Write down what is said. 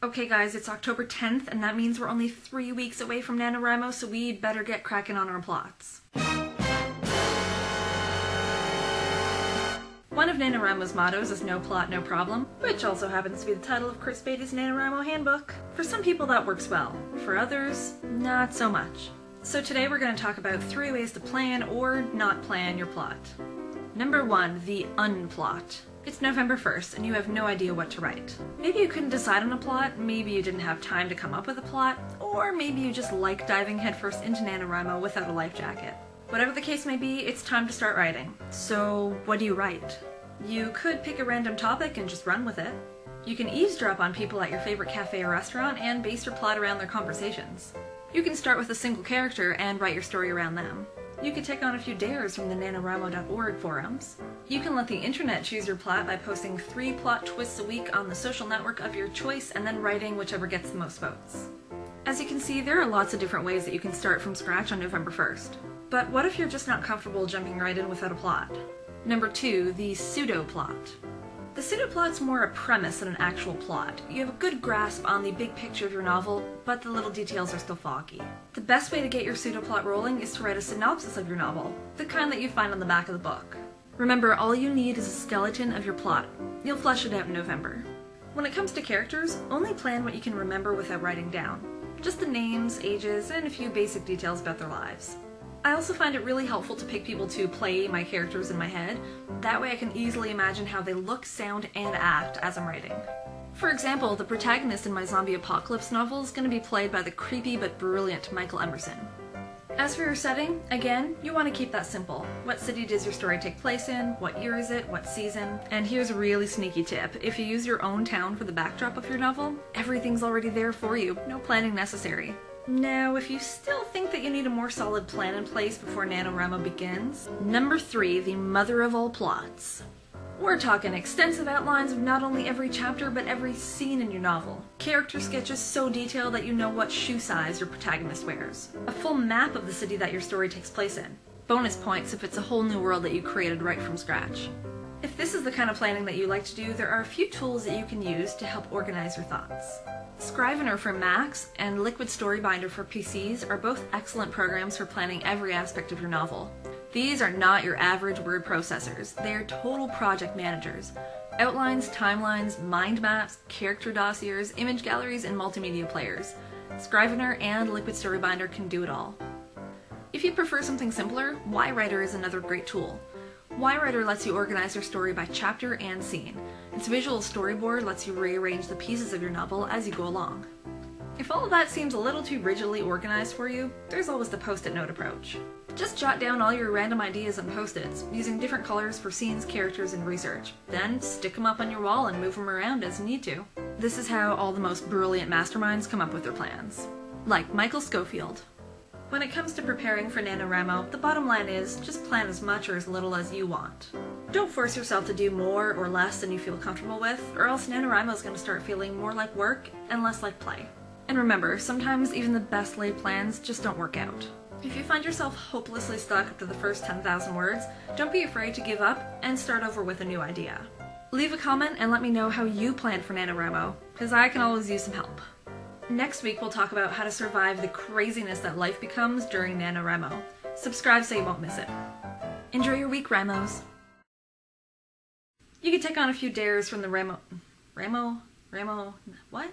Okay guys, it's October 10th, and that means we're only 3 weeks away from NaNoWriMo, so we'd better get cracking on our plots. One of NaNoWriMo's mottos is no plot, no problem, which also happens to be the title of Chris Beatty's NaNoWriMo handbook. For some people that works well, for others, not so much. So today we're going to talk about 3 ways to plan or not plan your plot. Number 1, the unplot. It's November 1st and you have no idea what to write. Maybe you couldn't decide on a plot, maybe you didn't have time to come up with a plot, or maybe you just like diving headfirst into NaNoWriMo without a life jacket. Whatever the case may be, it's time to start writing. So what do you write? You could pick a random topic and just run with it. You can eavesdrop on people at your favorite cafe or restaurant and base your plot around their conversations. You can start with a single character and write your story around them. You could take on a few dares from the nanowrimo.org forums. You can let the internet choose your plot by posting 3 plot twists a week on the social network of your choice and then writing whichever gets the most votes. As you can see, there are lots of different ways that you can start from scratch on November 1st. But what if you're just not comfortable jumping right in without a plot? Number 2, the pseudo-plot. The pseudo-plot's more a premise than an actual plot. You have a good grasp on the big picture of your novel, but the little details are still foggy. The best way to get your pseudo-plot rolling is to write a synopsis of your novel, the kind that you find on the back of the book. Remember, all you need is a skeleton of your plot. You'll flesh it out in November. When it comes to characters, only plan what you can remember without writing down. Just the names, ages, and a few basic details about their lives. I also find it really helpful to pick people to play my characters in my head. That way I can easily imagine how they look, sound, and act as I'm writing. For example, the protagonist in my zombie apocalypse novel is going to be played by the creepy but brilliant Michael Emerson. As for your setting, again, you want to keep that simple. What city does your story take place in? What year is it? What season? And here's a really sneaky tip. If you use your own town for the backdrop of your novel, everything's already there for you. No planning necessary. Now, if you still think that you need a more solid plan in place before NaNoWriMo begins, number 3, the mother of all plots. We're talking extensive outlines of not only every chapter, but every scene in your novel. Character sketches so detailed that you know what shoe size your protagonist wears. A full map of the city that your story takes place in. Bonus points if it's a whole new world that you created right from scratch. If this is the kind of planning that you like to do, there are a few tools that you can use to help organize your thoughts. Scrivener for Macs and Liquid Storybinder for PCs are both excellent programs for planning every aspect of your novel. These are not your average word processors, they are total project managers. Outlines, timelines, mind maps, character dossiers, image galleries, and multimedia players. Scrivener and Liquid Storybinder can do it all. If you prefer something simpler, YWriter is another great tool. YWriter lets you organize your story by chapter and scene. Its visual storyboard lets you rearrange the pieces of your novel as you go along. If all of that seems a little too rigidly organized for you, there's always the post-it note approach. Just jot down all your random ideas on post-its, using different colors for scenes, characters, and research. Then stick them up on your wall and move them around as you need to. This is how all the most brilliant masterminds come up with their plans. Like Michael Scofield. When it comes to preparing for NaNoWriMo, the bottom line is just plan as much or as little as you want. Don't force yourself to do more or less than you feel comfortable with, or else NaNoWriMo is going to start feeling more like work and less like play. And remember, sometimes even the best laid plans just don't work out. If you find yourself hopelessly stuck up to the first 10,000 words, don't be afraid to give up and start over with a new idea. Leave a comment and let me know how you planned for NaNoWriMo, because I can always use some help. Next week we'll talk about how to survive the craziness that life becomes during NaNoWriMo. Subscribe so you won't miss it. Enjoy your week, Ramos! You can take on a few dares from the Ramo... what?